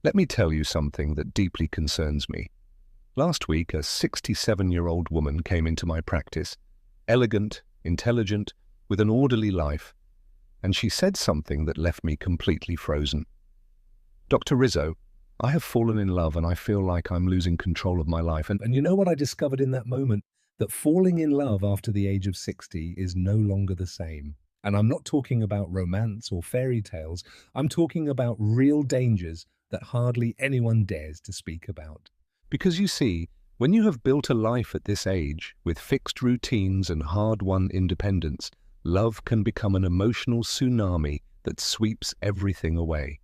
Let me tell you something that deeply concerns me. Last week, a 67-year-old woman came into my practice, elegant, intelligent, with an orderly life, and she said something that left me completely frozen. "Dr. Rizzo, I have fallen in love and I feel like I'm losing control of my life." And you know what I discovered in that moment? That falling in love after the age of 60 is no longer the same. And I'm not talking about romance or fairy tales. I'm talking about real dangers that hardly anyone dares to speak about. Because you see, when you have built a life at this age, with fixed routines and hard-won independence, love can become an emotional tsunami that sweeps everything away.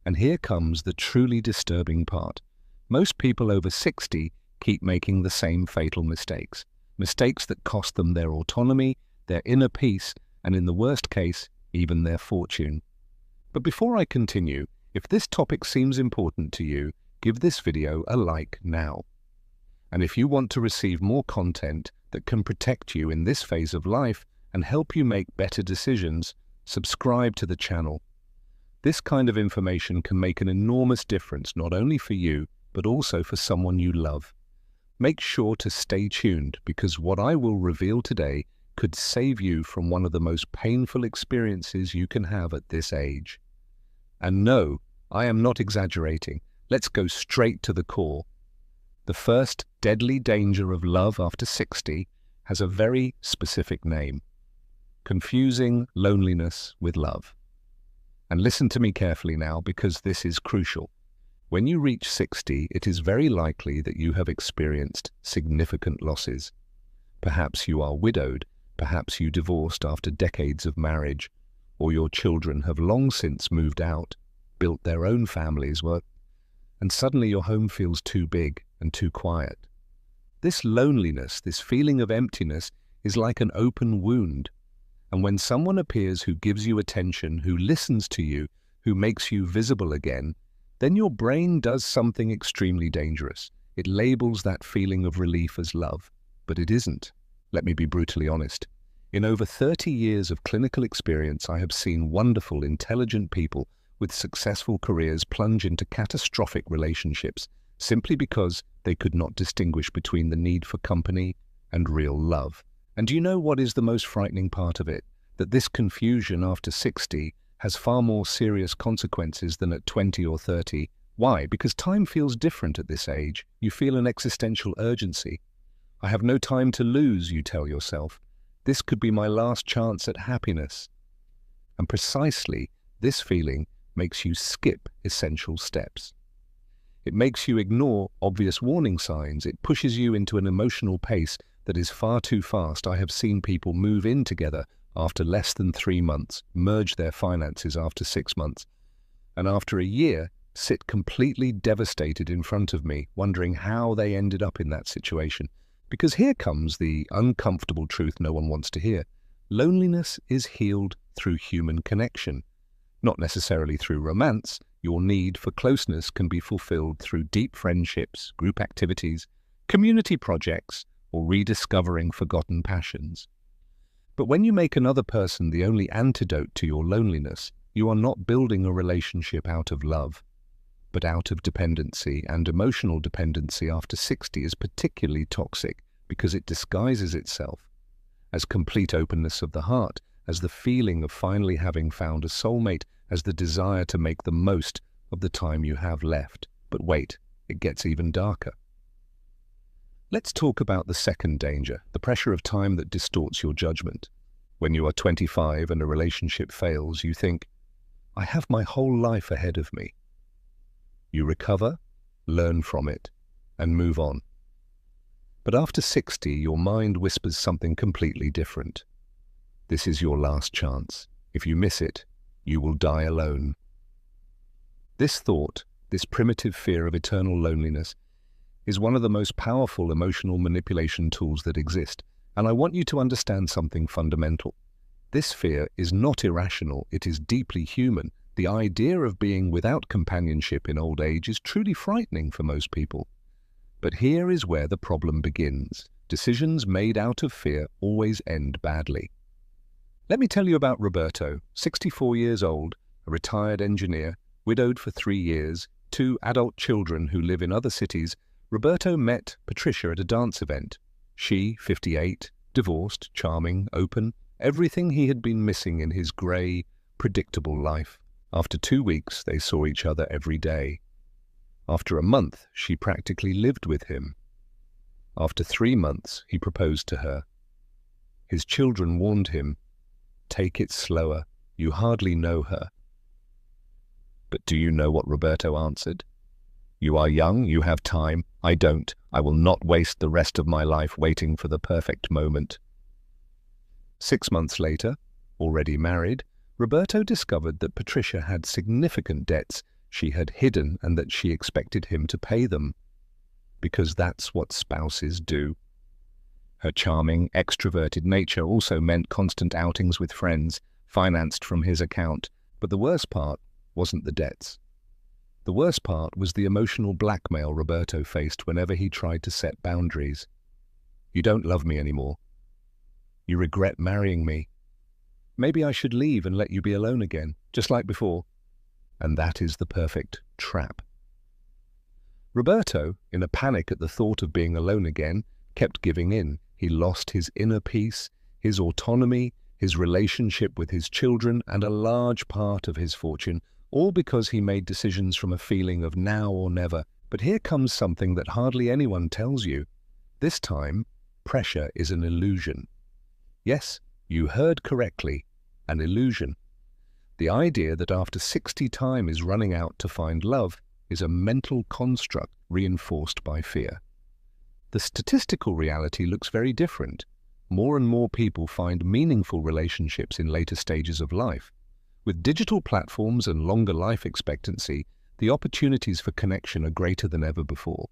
And here comes the truly disturbing part. Most people over 60 keep making the same fatal mistakes. Mistakes that cost them their autonomy, their inner peace, and in the worst case, even their fortune. But before I continue, if this topic seems important to you, give this video a like now. And if you want to receive more content that can protect you in this phase of life and help you make better decisions, subscribe to the channel. This kind of information can make an enormous difference not only for you, but also for someone you love. Make sure to stay tuned because what I will reveal today could save you from one of the most painful experiences you can have at this age. And no, I am not exaggerating. Let's go straight to the core. The first deadly danger of love after 60 has a very specific name: confusing loneliness with love. And listen to me carefully now because this is crucial. When you reach 60, it is very likely that you have experienced significant losses. Perhaps you are widowed, perhaps you divorced after decades of marriage, or your children have long since moved out, built their own families, and suddenly your home feels too big and too quiet. This loneliness, this feeling of emptiness, is like an open wound. And when someone appears who gives you attention, who listens to you, who makes you visible again, then your brain does something extremely dangerous. It labels that feeling of relief as love, but it isn't. Let me be brutally honest. In over 30 years of clinical experience, I have seen wonderful, intelligent people with successful careers plunge into catastrophic relationships simply because they could not distinguish between the need for company and real love. And do you know what is the most frightening part of it? That this confusion after 60 has far more serious consequences than at 20 or 30. Why? Because time feels different at this age. You feel an existential urgency. I have no time to lose, you tell yourself. This could be my last chance at happiness. And precisely this feeling makes you skip essential steps. It makes you ignore obvious warning signs. It pushes you into an emotional pace that is far too fast. I have seen people move in together after less than 3 months, merge their finances after 6 months, and after a year, sit completely devastated in front of me, wondering how they ended up in that situation. Because here comes the uncomfortable truth no one wants to hear. Loneliness is healed through human connection. Not necessarily through romance. Your need for closeness can be fulfilled through deep friendships, group activities, community projects, or rediscovering forgotten passions. But when you make another person the only antidote to your loneliness, you are not building a relationship out of love, but out of dependency. And emotional dependency after 60 is particularly toxic because it disguises itself as complete openness of the heart, as the feeling of finally having found a soulmate, as the desire to make the most of the time you have left. But wait, it gets even darker. Let's talk about the second danger, the pressure of time that distorts your judgment. When you are 25 and a relationship fails, you think, I have my whole life ahead of me. You recover, learn from it, and move on. But after 60, your mind whispers something completely different. This is your last chance. If you miss it, you will die alone. This thought, this primitive fear of eternal loneliness, is one of the most powerful emotional manipulation tools that exist. And I want you to understand something fundamental. This fear is not irrational, it is deeply human. The idea of being without companionship in old age is truly frightening for most people. But here is where the problem begins. Decisions made out of fear always end badly. Let me tell you about Roberto, 64 years old, a retired engineer, widowed for 3 years, two adult children who live in other cities, Roberto met Patricia at a dance event. She, 58, divorced, charming, open, everything he had been missing in his grey, predictable life. After 2 weeks, they saw each other every day. After a month, she practically lived with him. After 3 months, he proposed to her. His children warned him, "Take it slower, you hardly know her." But do you know what Roberto answered? "You are young, you have time. I don't. I will not waste the rest of my life waiting for the perfect moment." 6 months later, already married, Roberto discovered that Patricia had significant debts she had hidden and that she expected him to pay them. Because that's what spouses do. Her charming, extroverted nature also meant constant outings with friends, financed from his account. But the worst part wasn't the debts. The worst part was the emotional blackmail Roberto faced whenever he tried to set boundaries. "You don't love me anymore. You regret marrying me. Maybe I should leave and let you be alone again, just like before." And that is the perfect trap. Roberto, in a panic at the thought of being alone again, kept giving in. He lost his inner peace, his autonomy, his relationship with his children, and a large part of his fortune, all because he made decisions from a feeling of now or never. But here comes something that hardly anyone tells you. This time, pressure is an illusion. Yes, you heard correctly, an illusion. The idea that after 60 time is running out to find love is a mental construct reinforced by fear. The statistical reality looks very different. More and more people find meaningful relationships in later stages of life. With digital platforms and longer life expectancy, the opportunities for connection are greater than ever before.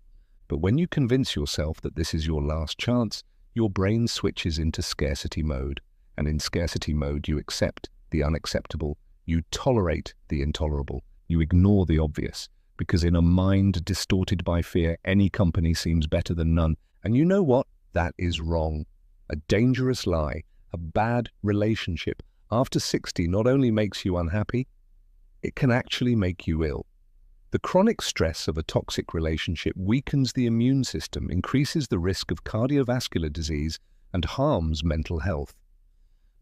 But when you convince yourself that this is your last chance, your brain switches into scarcity mode. And in scarcity mode, you accept the unacceptable, you tolerate the intolerable, you ignore the obvious. Because in a mind distorted by fear, any company seems better than none. And you know what? That is wrong. A dangerous lie, a bad relationship after 60 not only makes you unhappy, it can actually make you ill. The chronic stress of a toxic relationship weakens the immune system, increases the risk of cardiovascular disease, and harms mental health.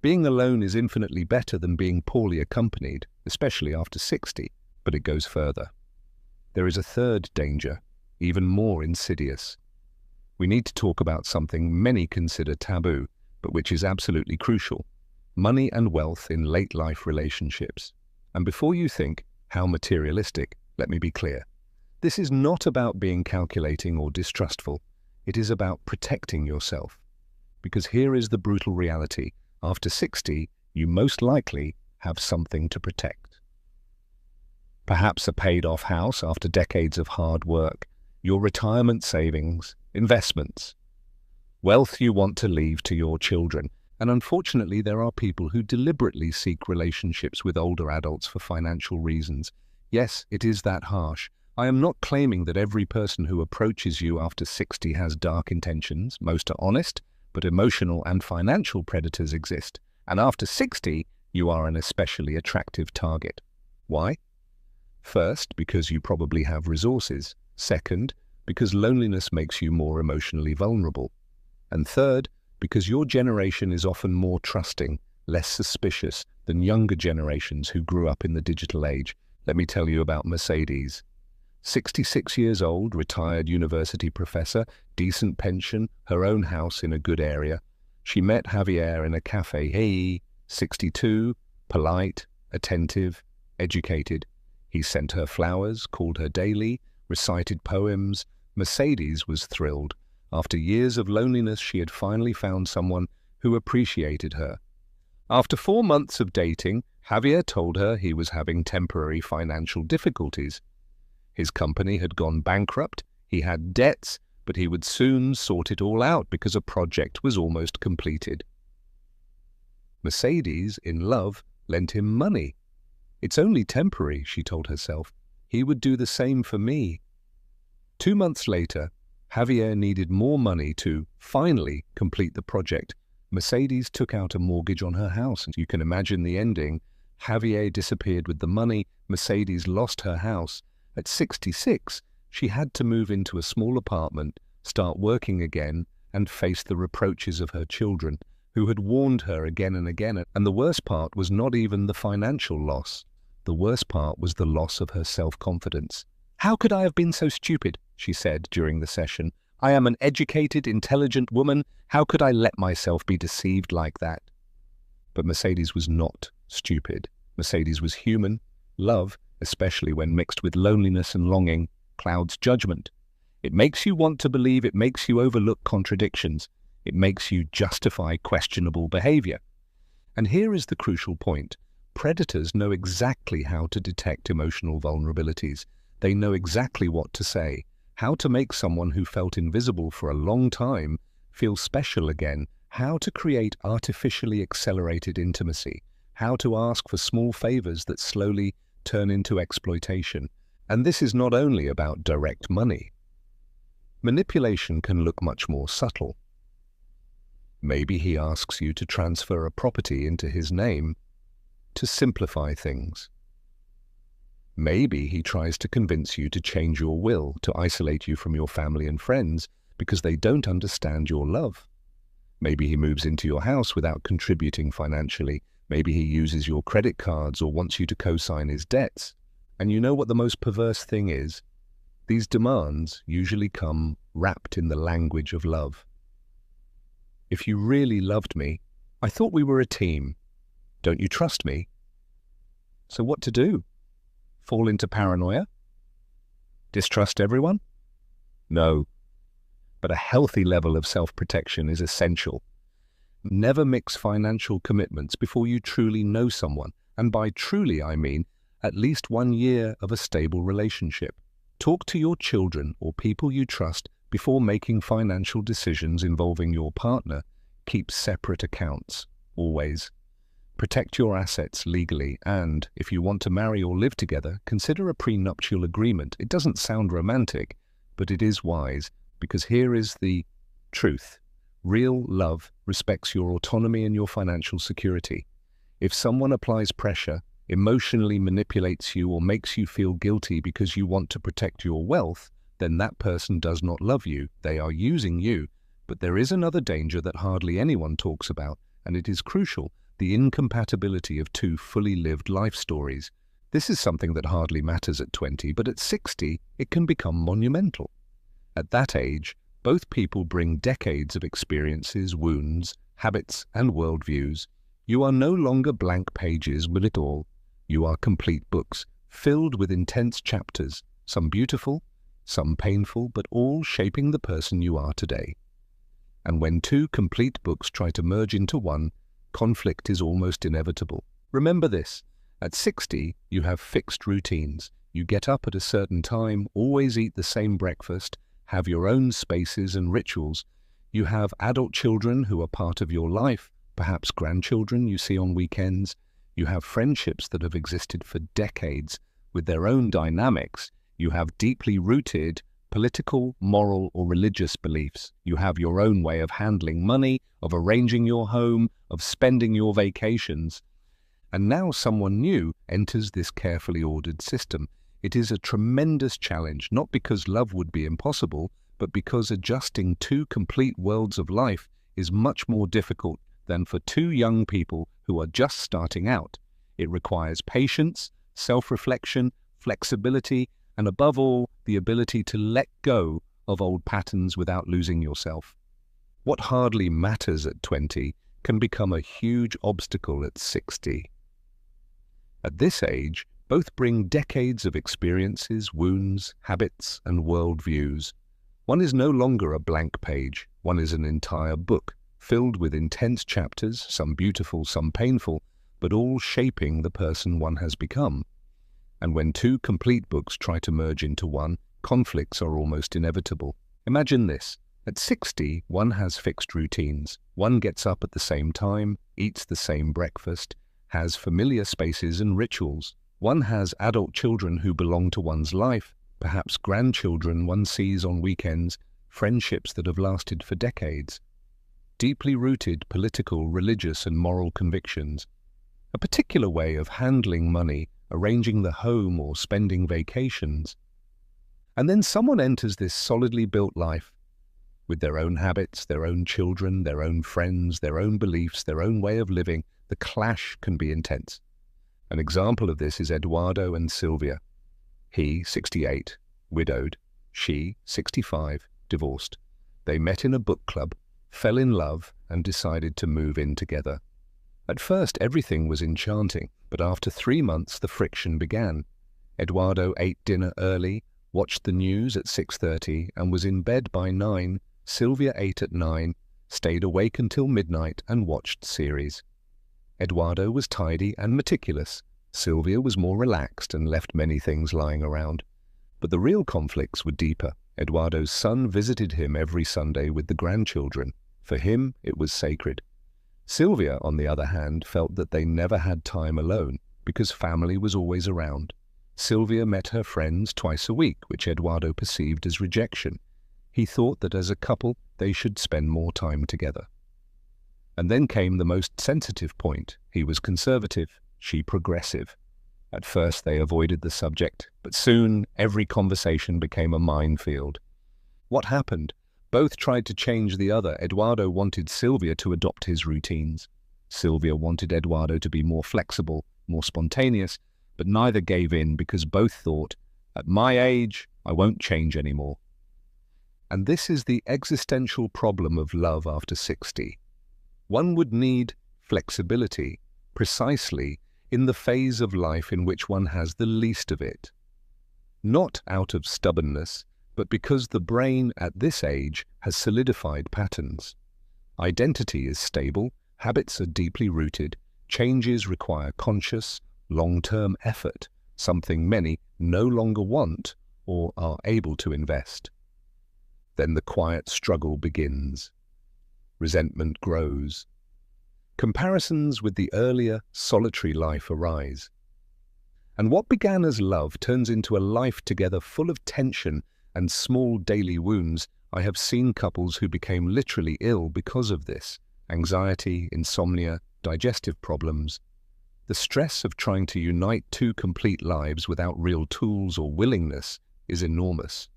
Being alone is infinitely better than being poorly accompanied, especially after 60, but it goes further. There is a third danger, even more insidious. We need to talk about something many consider taboo, but which is absolutely crucial: money and wealth in late-life relationships. And before you think, how materialistic, let me be clear. This is not about being calculating or distrustful. It is about protecting yourself. Because here is the brutal reality. After 60, you most likely have something to protect. Perhaps a paid-off house after decades of hard work, your retirement savings, investments, wealth you want to leave to your children. And unfortunately, there are people who deliberately seek relationships with older adults for financial reasons. Yes, it is that harsh. I am not claiming that every person who approaches you after 60 has dark intentions. Most are honest, but emotional and financial predators exist. And after 60, you are an especially attractive target. Why? First, because you probably have resources. Second, because loneliness makes you more emotionally vulnerable. And third, because your generation is often more trusting, less suspicious than younger generations who grew up in the digital age. Let me tell you about Mercedes. 66 years old, retired university professor, decent pension, her own house in a good area. She met Javier in a cafe. Hey, 62, polite, attentive, educated. He sent her flowers, called her daily, recited poems. Mercedes was thrilled. After years of loneliness, she had finally found someone who appreciated her. After 4 months of dating, Javier told her he was having temporary financial difficulties. His company had gone bankrupt, he had debts, but he would soon sort it all out because a project was almost completed. Mercedes, in love, lent him money. "It's only temporary," she told herself. "He would do the same for me." 2 months later, Javier needed more money to finally complete the project. Mercedes took out a mortgage on her house, and you can imagine the ending. Javier disappeared with the money, Mercedes lost her house, At 66, she had to move into a small apartment, start working again, and face the reproaches of her children, who had warned her again and again. And the worst part was not even the financial loss. The worst part was the loss of her self-confidence. "How could I have been so stupid?" she said during the session. "I am an educated, intelligent woman. How could I let myself be deceived like that?" But Mercedes was not stupid. Mercedes was human. Love, especially when mixed with loneliness and longing, clouds judgment. It makes you want to believe, it makes you overlook contradictions, it makes you justify questionable behavior. And here is the crucial point. Predators know exactly how to detect emotional vulnerabilities. They know exactly what to say, how to make someone who felt invisible for a long time feel special again, how to create artificially accelerated intimacy, how to ask for small favors that slowly turn into exploitation. And this is not only about direct money. Manipulation can look much more subtle. Maybe he asks you to transfer a property into his name to simplify things. Maybe he tries to convince you to change your will, to isolate you from your family and friends because they don't understand your love. Maybe he moves into your house without contributing financially. Maybe he uses your credit cards or wants you to co-sign his debts. And you know what the most perverse thing is? These demands usually come wrapped in the language of love. "If you really loved me, I thought we were a team. Don't you trust me?" So what to do? Fall into paranoia? Distrust everyone? No. But a healthy level of self-protection is essential. Never mix financial commitments before you truly know someone. And by truly, I mean at least 1 year of a stable relationship. Talk to your children or people you trust before making financial decisions involving your partner. Keep separate accounts, always. Protect your assets legally, and if you want to marry or live together, consider a prenuptial agreement. It doesn't sound romantic, but it is wise, because here is the truth. Real love respects your autonomy and your financial security. If someone applies pressure, emotionally manipulates you, or makes you feel guilty because you want to protect your wealth, then that person does not love you. They are using you. But there is another danger that hardly anyone talks about, and it is crucial: the incompatibility of two fully lived life stories. This is something that hardly matters at 20, but at 60, it can become monumental. At that age, both people bring decades of experiences, wounds, habits, and worldviews. You are no longer blank pages with it all. You are complete books, filled with intense chapters, some beautiful, some painful, but all shaping the person you are today. And when two complete books try to merge into one, conflict is almost inevitable. Remember this: at 60, you have fixed routines. You get up at a certain time, always eat the same breakfast, have your own spaces and rituals. You have adult children who are part of your life, perhaps grandchildren you see on weekends. You have friendships that have existed for decades with their own dynamics. You have deeply rooted political, moral, or religious beliefs. You have your own way of handling money, of arranging your home, of spending your vacations. And now someone new enters this carefully ordered system. It is a tremendous challenge, not because love would be impossible, but because adjusting two complete worlds of life is much more difficult than for two young people who are just starting out. It requires patience, self-reflection, flexibility, and above all, the ability to let go of old patterns without losing yourself. What hardly matters at 20 can become a huge obstacle at 60. At this age, both bring decades of experiences, wounds, habits, and worldviews. One is no longer a blank page. One is an entire book, filled with intense chapters, some beautiful, some painful, but all shaping the person one has become. And when two complete books try to merge into one, conflicts are almost inevitable. Imagine this: at 60, one has fixed routines. One gets up at the same time, eats the same breakfast, has familiar spaces and rituals. One has adult children who belong to one's life, perhaps grandchildren one sees on weekends, friendships that have lasted for decades. Deeply rooted political, religious, and moral convictions. A particular way of handling money, arranging the home or spending vacations. And then someone enters this solidly built life with their own habits, their own children, their own friends, their own beliefs, their own way of living. The clash can be intense. An example of this is Eduardo and Sylvia. He, 68, widowed. She, 65, divorced. They met in a book club, fell in love, and decided to move in together. At first, everything was enchanting, but after 3 months, the friction began. Eduardo ate dinner early, watched the news at 6:30, and was in bed by 9. Sylvia ate at 9, stayed awake until midnight, and watched series. Eduardo was tidy and meticulous. Sylvia was more relaxed and left many things lying around. But the real conflicts were deeper. Eduardo's son visited him every Sunday with the grandchildren. For him, it was sacred. Sylvia, on the other hand, felt that they never had time alone because family was always around. Sylvia met her friends twice a week, which Eduardo perceived as rejection. He thought that as a couple, they should spend more time together. And then came the most sensitive point. He was conservative, she progressive. At first they avoided the subject, but soon every conversation became a minefield. What happened? Both tried to change the other. Eduardo wanted Sylvia to adopt his routines. Sylvia wanted Eduardo to be more flexible, more spontaneous, but neither gave in because both thought, at my age, I won't change anymore. And this is the existential problem of love after 60. One would need flexibility precisely in the phase of life in which one has the least of it. Not out of stubbornness, but because the brain at this age has solidified patterns. Identity is stable, habits are deeply rooted, changes require conscious, long-term effort, something many no longer want or are able to invest. Then the quiet struggle begins. Resentment grows. Comparisons with the earlier, solitary life arise. And what began as love turns into a life together full of tension and small daily wounds. I have seen couples who became literally ill because of this. Anxiety, insomnia, digestive problems. The stress of trying to unite two complete lives without real tools or willingness is enormous.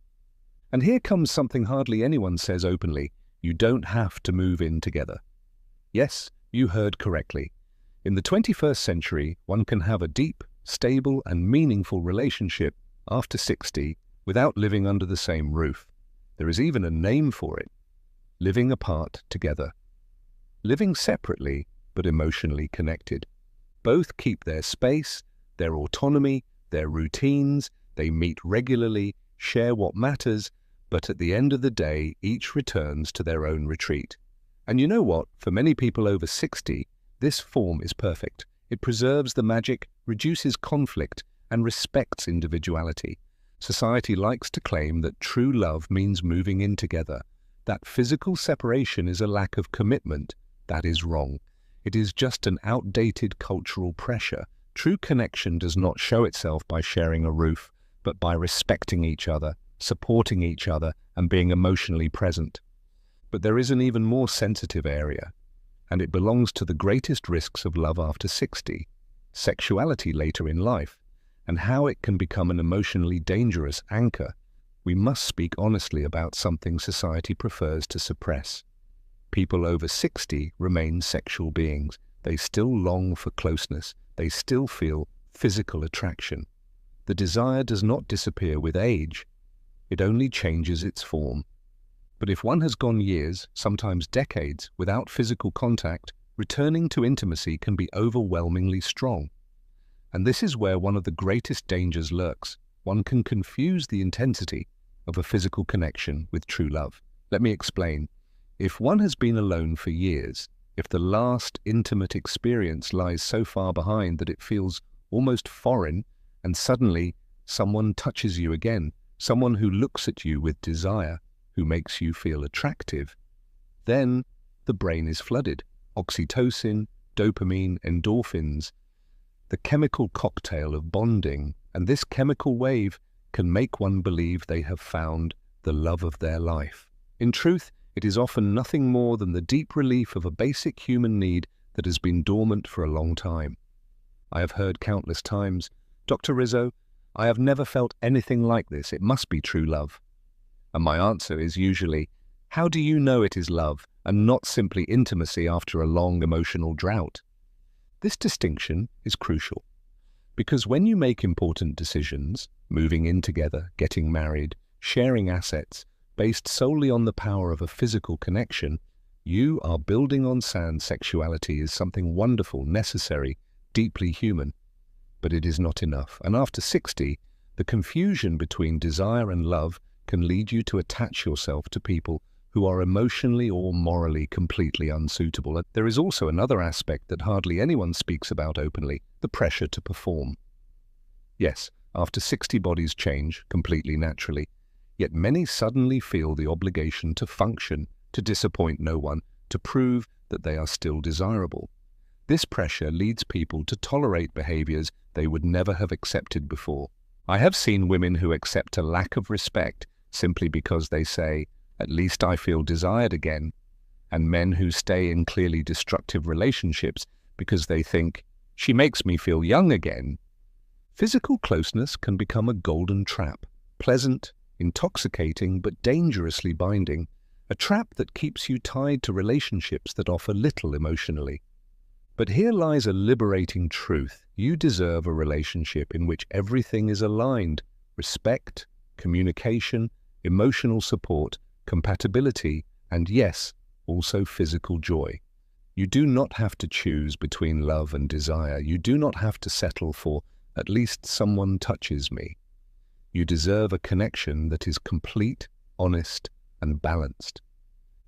And here comes something hardly anyone says openly. You don't have to move in together. Yes, you heard correctly. In the 21st century, one can have a deep, stable, and meaningful relationship after 60 without living under the same roof. There is even a name for it: living apart together. Living separately, but emotionally connected. Both keep their space, their autonomy, their routines, they meet regularly, share what matters, but at the end of the day, each returns to their own retreat. And you know what? For many people over 60, this form is perfect. It preserves the magic, reduces conflict, and respects individuality. Society likes to claim that true love means moving in together. That physical separation is a lack of commitment. That is wrong. It is just an outdated cultural pressure. True connection does not show itself by sharing a roof, but by respecting each other, supporting each other, and being emotionally present. But there is an even more sensitive area, and it belongs to the greatest risks of love after 60, sexuality later in life, and how it can become an emotionally dangerous anchor. We must speak honestly about something society prefers to suppress. People over 60 remain sexual beings. They still long for closeness. They still feel physical attraction. The desire does not disappear with age. It only changes its form. But if one has gone years, sometimes decades, without physical contact, returning to intimacy can be overwhelmingly strong. And this is where one of the greatest dangers lurks. One can confuse the intensity of a physical connection with true love. Let me explain. If one has been alone for years, if the last intimate experience lies so far behind that it feels almost foreign, and suddenly someone touches you again, someone who looks at you with desire, who makes you feel attractive, then the brain is flooded. Oxytocin, dopamine, endorphins, the chemical cocktail of bonding, and this chemical wave can make one believe they have found the love of their life. In truth, it is often nothing more than the deep relief of a basic human need that has been dormant for a long time. I have heard countless times, Dr. Rizzo, I have never felt anything like this. It must be true love. And my answer is usually, how do you know it is love and not simply intimacy after a long emotional drought? This distinction is crucial because when you make important decisions, moving in together, getting married, sharing assets, based solely on the power of a physical connection, you are building on sand. Sexuality is something wonderful, necessary, deeply human. But it is not enough. And after 60, the confusion between desire and love can lead you to attach yourself to people who are emotionally or morally completely unsuitable. There is also another aspect that hardly anyone speaks about openly, the pressure to perform. Yes, after 60 bodies change completely naturally, yet many suddenly feel the obligation to function, to disappoint no one, to prove that they are still desirable. This pressure leads people to tolerate behaviors they would never have accepted before. I have seen women who accept a lack of respect simply because they say, "At least I feel desired again," and men who stay in clearly destructive relationships because they think, "She makes me feel young again." Physical closeness can become a golden trap, pleasant, intoxicating, but dangerously binding, a trap that keeps you tied to relationships that offer little emotionally. But here lies a liberating truth. You deserve a relationship in which everything is aligned: respect, communication, emotional support, compatibility, and yes, also physical joy. You do not have to choose between love and desire. You do not have to settle for, "At least someone touches me." You deserve a connection that is complete, honest, and balanced.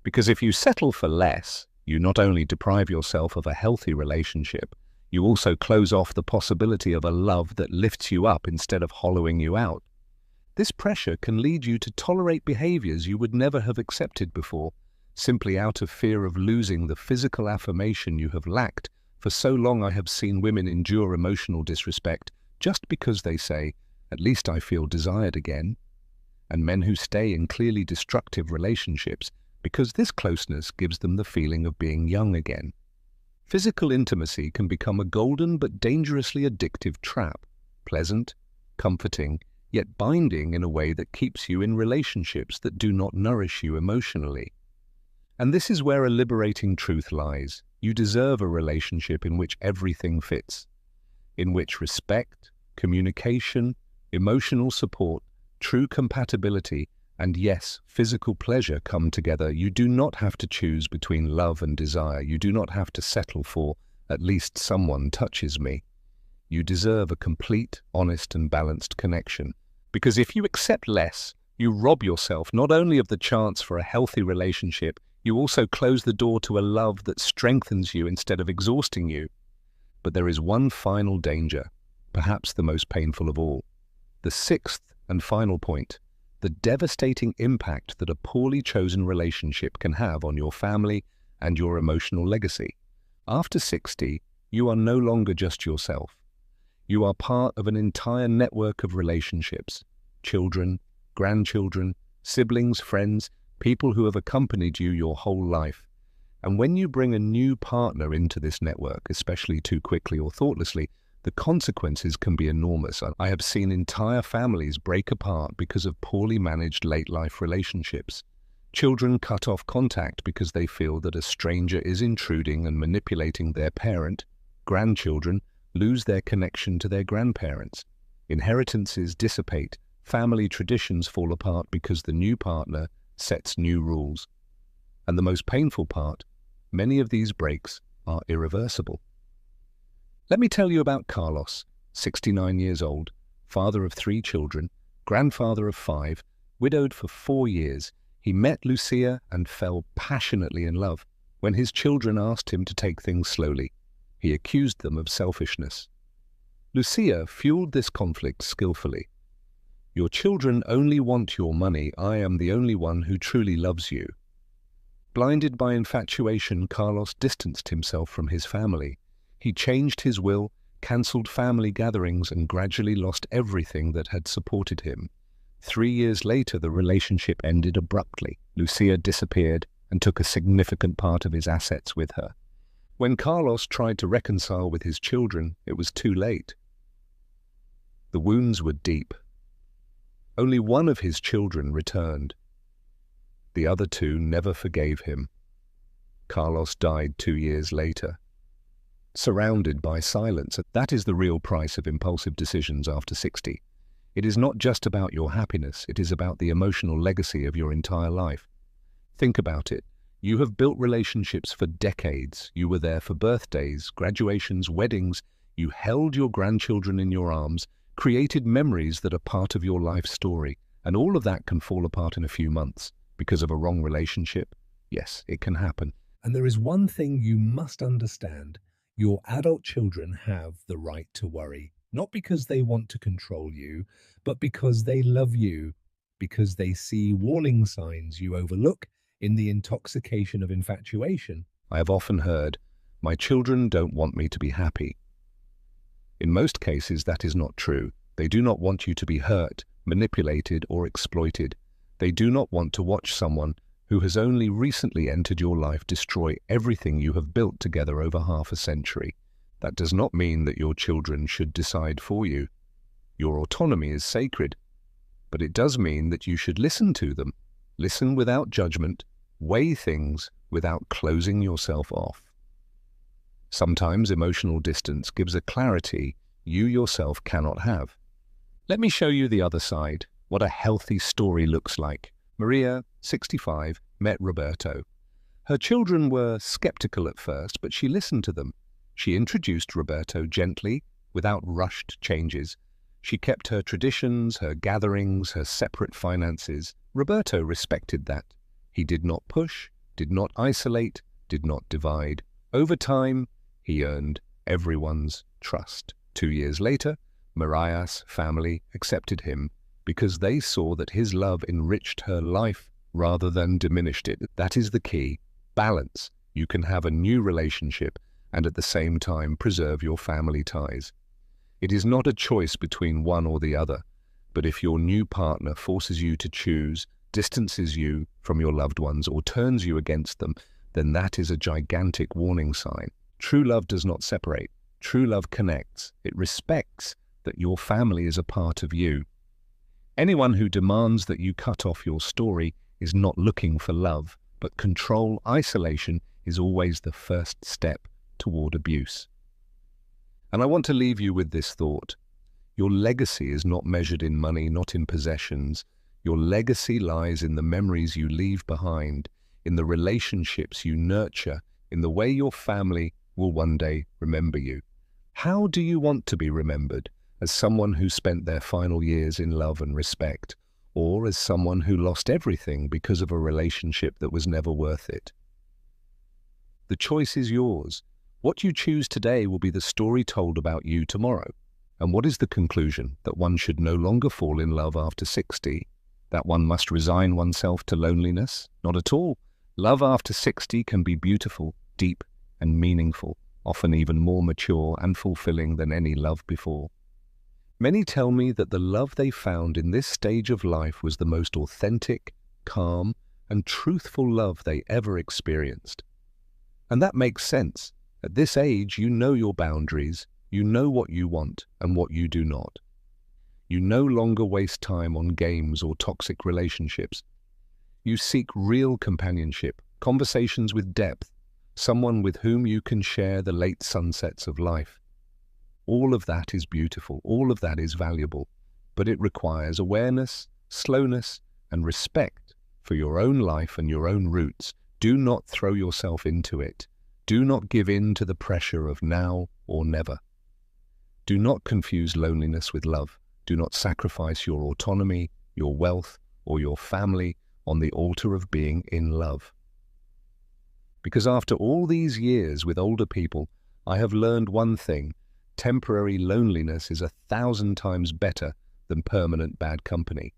Because if you settle for less, you not only deprive yourself of a healthy relationship, you also close off the possibility of a love that lifts you up instead of hollowing you out. This pressure can lead you to tolerate behaviors you would never have accepted before, simply out of fear of losing the physical affirmation you have lacked. For so long I have seen women endure emotional disrespect just because they say, "At least I feel desired again," and men who stay in clearly destructive relationships because this closeness gives them the feeling of being young again. Physical intimacy can become a golden but dangerously addictive trap, pleasant, comforting, yet binding in a way that keeps you in relationships that do not nourish you emotionally. And this is where a liberating truth lies. You deserve a relationship in which everything fits, in which respect, communication, emotional support, true compatibility, and yes, physical pleasure come together. You do not have to choose between love and desire. You do not have to settle for, "At least someone touches me." You deserve a complete, honest, and balanced connection. Because if you accept less, you rob yourself not only of the chance for a healthy relationship, you also close the door to a love that strengthens you instead of exhausting you. But there is one final danger, perhaps the most painful of all. The sixth and final point: the devastating impact that a poorly chosen relationship can have on your family and your emotional legacy. After 60, you are no longer just yourself. You are part of an entire network of relationships: children, grandchildren, siblings, friends, people who have accompanied you your whole life. And when you bring a new partner into this network, especially too quickly or thoughtlessly, the consequences can be enormous. I have seen entire families break apart because of poorly managed late-life relationships. Children cut off contact because they feel that a stranger is intruding and manipulating their parent. Grandchildren lose their connection to their grandparents. Inheritances dissipate. Family traditions fall apart because the new partner sets new rules. And the most painful part, many of these breaks are irreversible. Let me tell you about Carlos, 69 years old, father of 3 children, grandfather of 5, widowed for 4 years. He met Lucia and fell passionately in love. When his children asked him to take things slowly, he accused them of selfishness. Lucia fueled this conflict skillfully. "Your children only want your money. I am the only one who truly loves you." Blinded by infatuation, Carlos distanced himself from his family. He changed his will, cancelled family gatherings, and gradually lost everything that had supported him. 3 years later, the relationship ended abruptly. Lucia disappeared and took a significant part of his assets with her. When Carlos tried to reconcile with his children, it was too late. The wounds were deep. Only one of his children returned. The other two never forgave him. Carlos died 2 years later. Surrounded by silence, that is the real price of impulsive decisions after 60. It is not just about your happiness, it is about the emotional legacy of your entire life. Think about it. You have built relationships for decades. You were there for birthdays, graduations, weddings. You held your grandchildren in your arms, created memories that are part of your life story, and all of that can fall apart in a few months because of a wrong relationship. Yes, it can happen. And there is one thing you must understand. Your adult children have the right to worry, not because they want to control you, but because they love you, because they see warning signs you overlook in the intoxication of infatuation. I have often heard, "My children don't want me to be happy." In most cases, that is not true. They do not want you to be hurt, manipulated, or exploited. They do not want to watch someone who has only recently entered your life destroy everything you have built together over half a century. That does not mean that your children should decide for you. Your autonomy is sacred. But it does mean that you should listen to them. Listen without judgment. Weigh things without closing yourself off. Sometimes emotional distance gives a clarity you yourself cannot have. Let me show you the other side, what a healthy story looks like. Maria, 65, met Roberto. Her children were skeptical at first, but she listened to them. She introduced Roberto gently, without rushed changes. She kept her traditions, her gatherings, her separate finances. Roberto respected that. He did not push, did not isolate, did not divide. Over time, he earned everyone's trust. 2 years later, Maria's family accepted him because they saw that his love enriched her life rather than diminished it. That is the key. Balance. You can have a new relationship and at the same time preserve your family ties. It is not a choice between one or the other, but if your new partner forces you to choose, distances you from your loved ones, or turns you against them, then that is a gigantic warning sign. True love does not separate. True love connects. It respects that your family is a part of you. Anyone who demands that you cut off your story is not looking for love, but control. Isolation is always the first step toward abuse. And I want to leave you with this thought. Your legacy is not measured in money, not in possessions. Your legacy lies in the memories you leave behind, in the relationships you nurture, in the way your family will one day remember you. How do you want to be remembered? As someone who spent their final years in love and respect, or as someone who lost everything because of a relationship that was never worth it? The choice is yours. What you choose today will be the story told about you tomorrow. And what is the conclusion? That one should no longer fall in love after 60? That one must resign oneself to loneliness? Not at all. Love after 60 can be beautiful, deep, and meaningful, often even more mature and fulfilling than any love before. Many tell me that the love they found in this stage of life was the most authentic, calm, and truthful love they ever experienced. And that makes sense. At this age, you know your boundaries, you know what you want and what you do not. You no longer waste time on games or toxic relationships. You seek real companionship, conversations with depth, someone with whom you can share the late sunsets of life. All of that is beautiful, all of that is valuable, but it requires awareness, slowness, and respect for your own life and your own roots. Do not throw yourself into it. Do not give in to the pressure of now or never. Do not confuse loneliness with love. Do not sacrifice your autonomy, your wealth, or your family on the altar of being in love. Because after all these years with older people, I have learned one thing. Temporary loneliness is 1,000 times better than permanent bad company.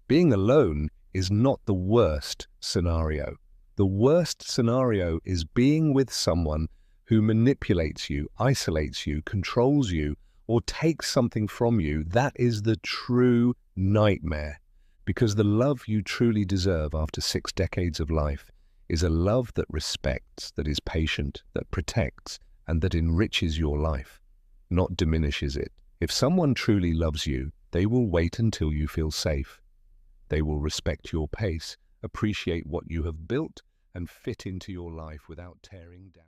Being alone is not the worst scenario. The worst scenario is being with someone who manipulates you, isolates you, controls you, or takes something from you. That is the true nightmare, because the love you truly deserve after 6 decades of life is a love that respects, that is patient, that protects, and that enriches your life, not diminishes it. If someone truly loves you, they will wait until you feel safe. They will respect your pace, appreciate what you have built, and fit into your life without tearing down.